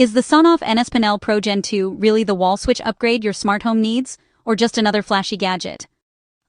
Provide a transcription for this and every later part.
Is the SONOFF NSPanel Pro Gen 2 really the wall switch upgrade your smart home needs, or just another flashy gadget?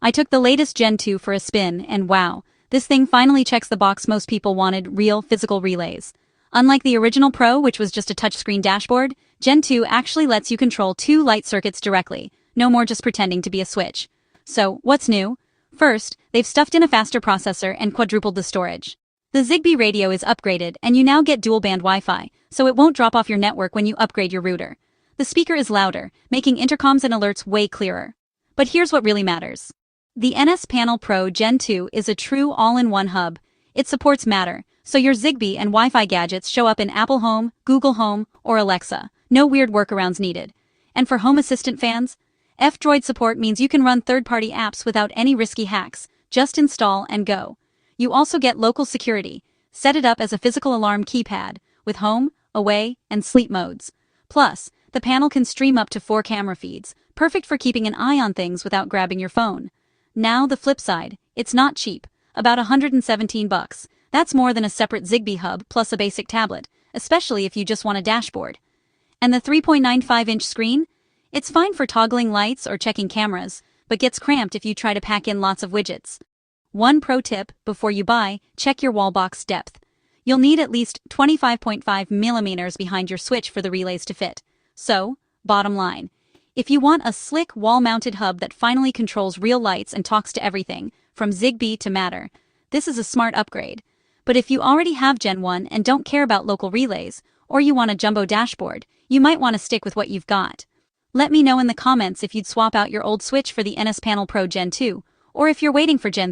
I took the latest Gen 2 for a spin, and wow, this thing finally checks the box most people wanted: real, physical relays. Unlike the original Pro, which was just a touchscreen dashboard, Gen 2 actually lets you control two light circuits directly, no more just pretending to be a switch. So, what's new? First, they've stuffed in a faster processor and quadrupled the storage. The Zigbee radio is upgraded, and you now get dual-band Wi-Fi, so it won't drop off your network when you upgrade your router. The speaker is louder, making intercoms and alerts way clearer. But here's what really matters. The NSPanel Pro Gen 2 is a true all-in-one hub. It supports Matter, so your Zigbee and Wi-Fi gadgets show up in Apple Home, Google Home, or Alexa. No weird workarounds needed. And for Home Assistant fans, F-Droid support means you can run third-party apps without any risky hacks. Just install and go. You also get local security. Set it up as a physical alarm keypad, with home, away, and sleep modes. Plus, the panel can stream up to 4 camera feeds, perfect for keeping an eye on things without grabbing your phone. Now the flip side, it's not cheap, about $117. That's more than a separate Zigbee hub plus a basic tablet, especially if you just want a dashboard. And the 3.95-inch screen? It's fine for toggling lights or checking cameras, but gets cramped if you try to pack in lots of widgets. One pro tip: before you buy, check your wall box depth. You'll need at least 25.5 millimeters behind your switch for the relays to fit. So, bottom line, if you want a slick wall-mounted hub that finally controls real lights and talks to everything, from Zigbee to Matter, this is a smart upgrade. But if you already have Gen 1 and don't care about local relays, or you want a jumbo dashboard, you might want to stick with what you've got. Let me know in the comments if you'd swap out your old switch for the NSPanel Pro Gen 2, or if you're waiting for Gen